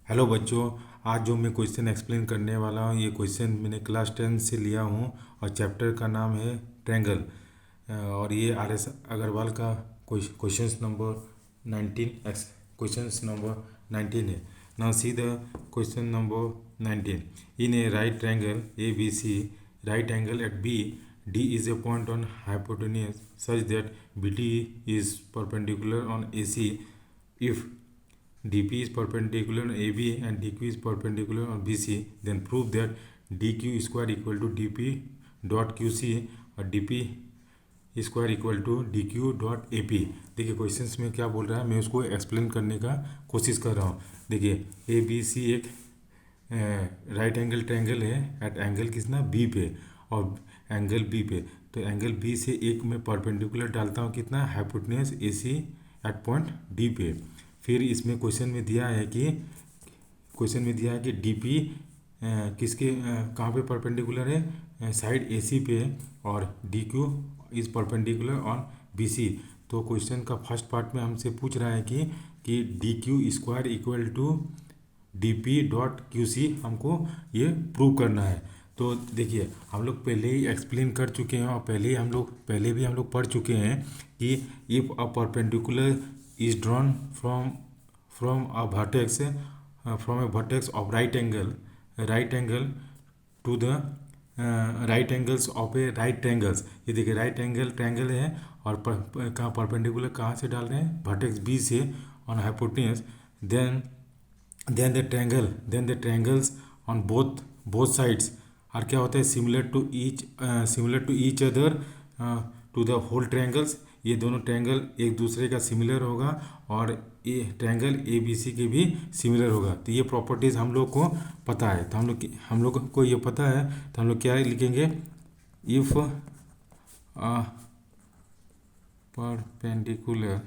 Hello बच्चों। आज जो मैं क्वेश्चन एक्सप्लेन करने वाला हूँ ये क्वेश्चन मैंने क्लास 10 से लिया हूँ और चैप्टर का नाम है ट्रायंगल। और ये RS अग्रवाल का क्वेश्चन नंबर 19 क्वेश्चन नंबर 19 है। Now see the question number 19। In A right triangle ABC, right angle at B, D is a point on hypotenuse such that BD is perpendicular on AC. If DP is perpendicular on AB and DQ is perpendicular on BC, then prove that DQ square equal to DP dot QC और DP square equal to DQ.AP। देखिए questions में क्या बोल रहा है, मैं उसको explain करने का कोशिश कर रहा हूँ। देखिए ABC एक राइट एंगल ट्रायंगल है एट एंगल कितना बी पे, और एंगल बी पे, तो एंगल बी से एक मैं परपेंडिकुलर डालता हूँ कितना hypotenuse AC at point D पे। फिर इसमें क्वेश्चन में दिया है कि DP किसके कहाँ पे परपेंडिकुलर है, साइड AC पे, और DQ is perpendicular on BC। तो क्वेश्चन का फर्स्ट पार्ट में हमसे पूछ रहा है कि DQ square equal to DP.QC हमको ये प्रूव करना है। तो देखिए हम लोग पहले ही एक्सप्लेन कर चुके हैं और पहले भी हम लोग पढ़ चुके हैं कि if a perpendicular is drawn from a vertex of right angle to the right angles of a right triangles. ये देखिए राइट एंगल ट्रायंगल है और कहाँ परपेंडिकुलर कहाँ से डाल रहे हैं, वर्टेक्स B से on hypotenuse. Then then the triangles on both sides और क्या होता है similar to each other to the whole triangles. ये दोनों ट्रायंगल एक दूसरे का सिमिलर होगा और ये ट्रायंगल ABC के भी सिमिलर होगा। तो ये प्रॉपर्टीज़ हम लोग को पता है, तो हम लोग को ये पता है, तो हम लोग क्या लिखेंगे, if perpendicular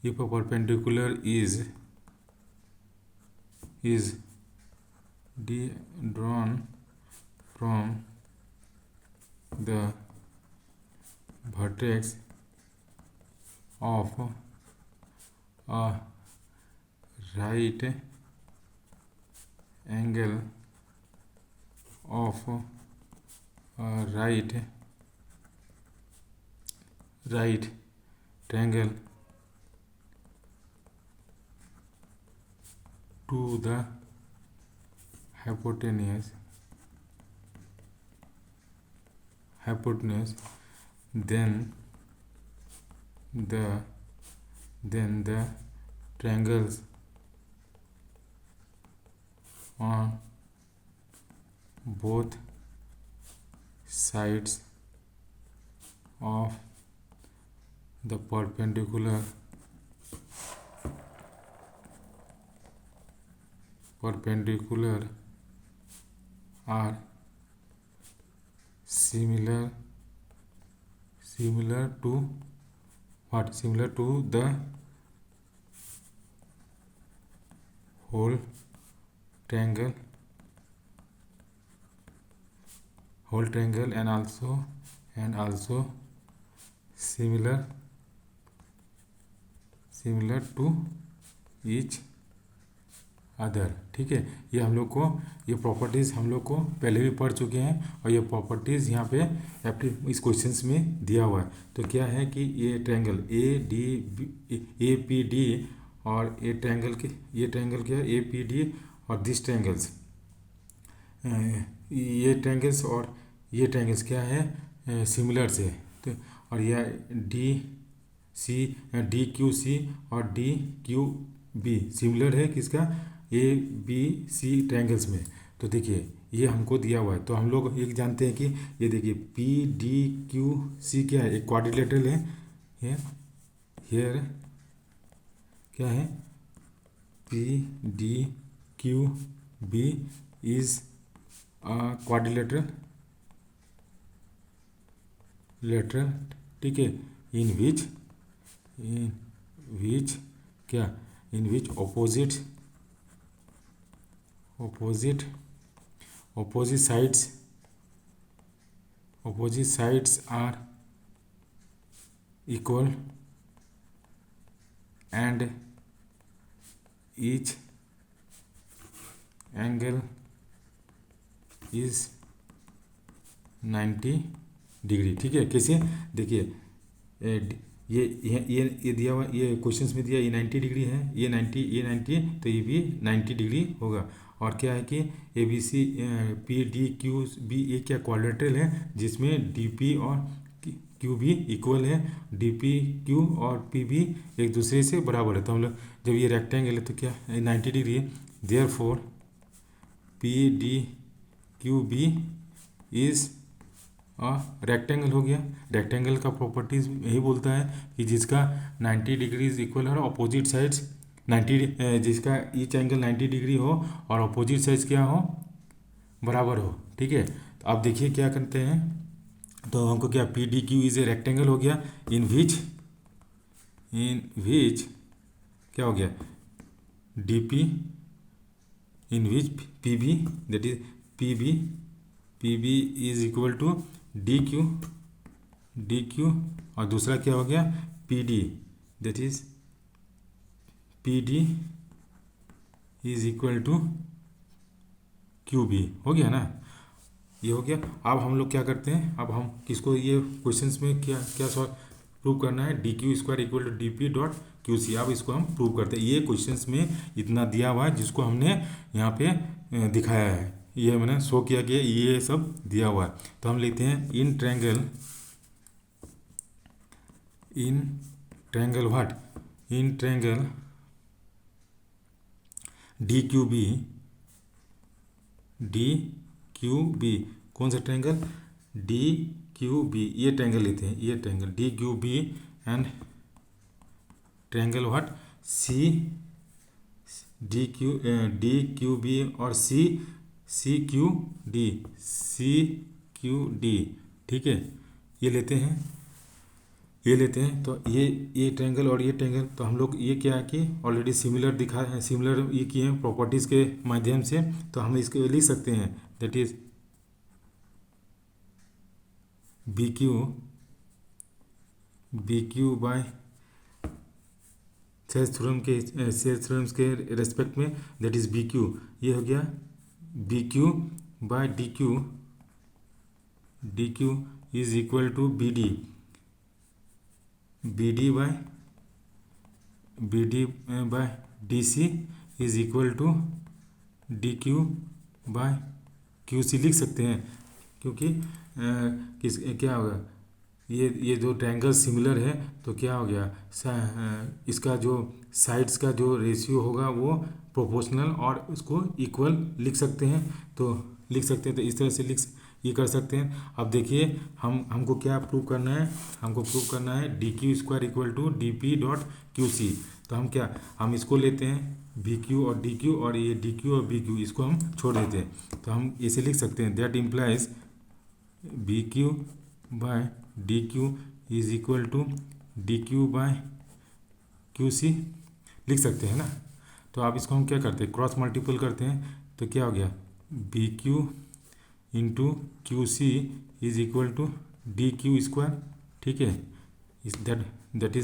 if a perpendicular is drawn from the vertex of a right angle of a right triangle to the hypotenuse, then the triangles on both sides of the perpendicular are similar to what, similar to the whole triangle and also similar to each other. ठीक है, ये हम लोग को ये properties हम लोग को पहले भी पढ़ चुके हैं और ये प्रॉपर्टीज़ यहाँ पे इस क्वेश्चंस में दिया हुआ है। तो क्या है कि ये ट्रायंगल APD और ये ट्रायंगल क्या है APD और दिस ट्रायंगल्स, ये ट्रायंगल्स क्या है सिमिलर से। तो और यह DQC और DQB सिमिलर है किसका, ABC ट्रायंगल्स में। तो देखिए ये हमको दिया हुआ है, तो हम लोग एक जानते हैं कि ये देखिए PDQC क्या है, एक क्वाड्रिलेटरल है। हियर क्या है PDQB इज क्वाड्रिलेटरल ठीक है, इन विच opposite sides are equal and each angle is 90 degree. ठीक है, कैसे देखिए, ये दिया हुआ, ये क्वेश्चंस में दिया, ये 90 डिग्री है, ये 90 तो ये भी 90 डिग्री होगा। और क्या है कि A B C P D Q B, ये क्या क्वाड्रेटरल है जिसमें डी पी और क्यू भी इक्वल है, डी पी क्यू और पी भी एक दूसरे से बराबर है। तो हम लोग जब ये रेक्टेंगल है तो क्या 90 डिग्री है, therefore P D Q B is rectangle हो गया। रेक्टेंगल का प्रॉपर्टीज यही बोलता है कि जिसका 90 डिग्रीज इक्वल है और अपोजिट साइड्स 90, जिसका ईच एंगल 90 डिग्री हो और अपोजिट साइड्स क्या हो, बराबर हो। ठीक है, तो आप देखिए क्या करते हैं, तो हमको क्या P D Q is a rectangle हो गया, इन विच क्या हो गया, D P in which P B, that is P B is equal to D Q और दूसरा क्या हो गया P D, that is P D is equal to Q B. हो गया ना, ये हो गया। अब हम लोग क्या करते हैं, अब हम किसको, ये क्वेश्चंस में क्या क्या सॉल्व प्रूव करना है, D Q square equal to D P dot Q C. अब इसको हम प्रूव करते हैं। ये क्वेश्चंस में इतना दिया हुआ है जिसको हमने यहाँ पे दिखाया है, ये मैंने शो किया कि ये सब दिया हुआ है। तो हम लिखते हैं इन triangle what, in triangle D Q B, कौन सा ट्रायंगल, डी क्यू बी, ये ट्रायंगल लेते हैं, ये triangle D Q B and triangle what C D Q B और सी क्यू डी। ठीक है, ये लेते हैं, तो ये ट्रायंगल और ये ट्रायंगल, तो हम लोग ये क्या है कि ऑलरेडी सिमिलर ये किए हैं प्रॉपर्टीज़ के माध्यम से। तो हम इसको लिख सकते हैं, that is B Q by शेष थ्योरम के रेस्पेक्ट में, दैट इज बी क्यू, ये हो गया B Q by D Q is equal to B D by D C is equal to D Q by Q C लिख सकते हैं, क्योंकि क्या होगा, ये दो ट्रायंगल सिमिलर है तो क्या हो गया, इसका जो साइड्स का जो रेशियो होगा वो प्रोपोर्शनल और उसको इक्वल लिख सकते हैं। तो इस तरह से ये कर सकते हैं। अब देखिए हमको क्या प्रूव करना है, हमको प्रूव करना है D Q square equal to D P dot Q C. तो हम इसको लेते हैं बी क्यू और डी क्यू, और ये डी क्यू और बी क्यू इसको हम छोड़ देते हैं। तो हम इसे लिख सकते हैं, that implies B Q by D Q is equal to D Q by Q C लिख सकते हैं ना। तो अब इसको हम क्या करते हैं, क्रॉस मल्टीपल करते हैं, तो क्या हो गया B Q into Q C is equal to D Q square. ठीक है, that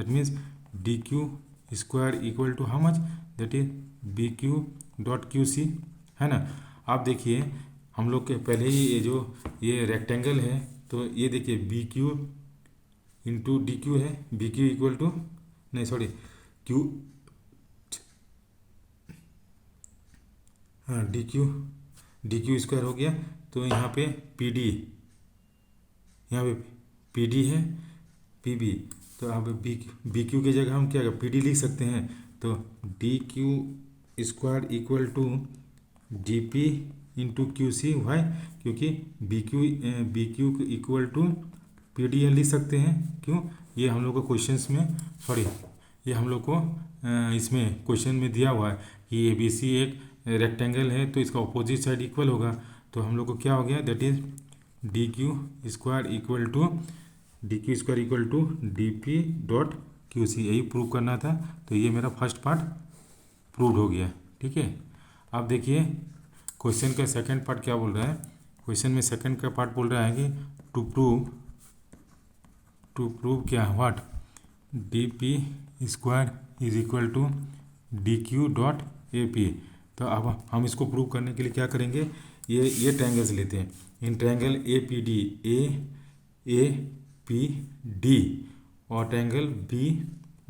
means D Q square equal to how much, that is B Q dot Q C, है ना। आप देखिए हम लोग के पहले ही ये रेक्टेंगल है, तो ये देखिए B Q into D Q है, B Q equal to Q, हाँ डी क्यू स्क्वायर हो गया। तो यहाँ पे पी डी, यहाँ पे पी डी है, पी बी, तो अब बी क्यू की जगह हम क्या पी डी लिख सकते हैं। तो D Q square equal to D P into Q C, Y, क्योंकि B Q equal to P D लिख सकते हैं। क्यों, ये हम लोग को क्वेश्चंस में ये हम लोग को इसमें क्वेश्चन में दिया हुआ है कि ए बी सी एक रेक्टेंगल है तो इसका अपोजिट साइड इक्वल होगा। तो हम लोग को क्या हो गया, that is D Q square equal to D P dot Q C, यही प्रूव करना था। तो ये मेरा फर्स्ट पार्ट प्रूव हो गया। ठीक है, अब देखिए क्वेश्चन का सेकंड पार्ट क्या बोल रहा है। क्वेश्चन में सेकंड का पार्ट बोल रहा है कि टू प्रूव क्या, what D P square is equal to D Q dot A P. तो अब हम इसको प्रूव करने के लिए क्या करेंगे, ये ट्रायंगल्स लेते हैं। इन triangle A P D, A P D और triangle B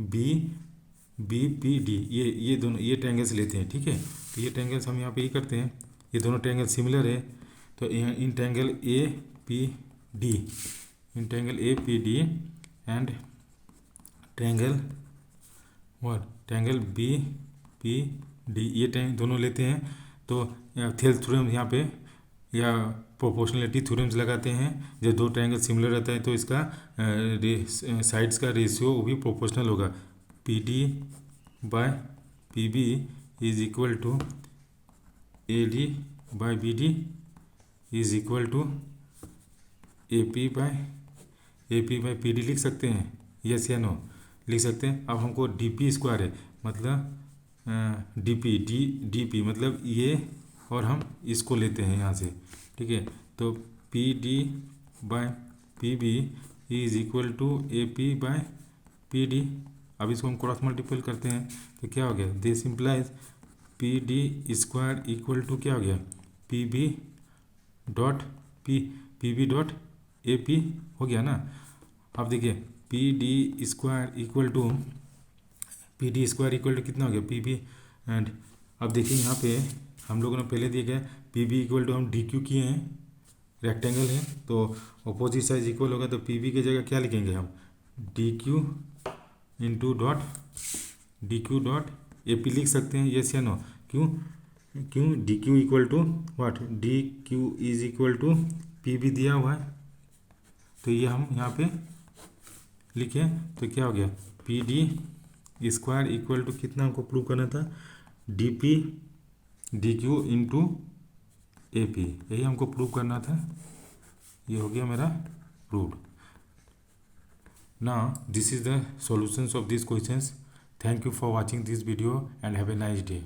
B B P D, ये दोनों ये ट्रायंगल्स लेते हैं। ठीक है, तो ये ट्रायंगल्स हम यहाँ पे ये करते हैं, ये दोनों ट्रायंगल सिमिलर है। तो in triangle A P D, in triangle A P D and triangle triangle B P D, ये ट्रायंगल दोनों लेते हैं। तो थेल्स थ्योरम यहाँ पे या प्रोपोर्शनलिटी थ्योरम्स लगाते हैं। जब दो ट्रायंगल सिमिलर रहता है तो इसका साइड्स का रेशियो भी प्रोपोर्शनल होगा। P D by P B is equal to A D by B D is equal to A P by P D लिख सकते हैं, यस या नो, लिख सकते हैं। अब हमको डी पी स्क्वायर है, मतलब डी पी मतलब ये, और हम इसको लेते हैं यहाँ से। ठीक है, तो P D by P B is equal to A P by P D. अब इसको हम क्रॉस मल्टीपल करते हैं तो क्या हो गया, this implies P D square equal to क्या हो गया, P B dot A P हो गया ना। अब देखिए P D square equal to कितना हो गया, पी बी। एंड अब देखिए यहाँ पे हम लोगों ने पहले दिया गया पी बी इक्वल टू हम डी क्यू किए हैं, रेक्टेंगल है तो अपोजिट साइज इक्वल होगा, तो पी बी की जगह क्या लिखेंगे हम, D Q into dot A P लिख सकते हैं, यस या नो। क्यों D Q equal to what, D Q is equal to P B दिया हुआ है, तो ये हम यहाँ पे लिखे। तो क्या हो गया, P D square equal to कितना हमको प्रूव करना था, D Q into A P, यही हमको प्रूव करना था। ये हो गया मेरा proved. Now this is the solutions of this questions. Thank you for watching this video and have a nice day.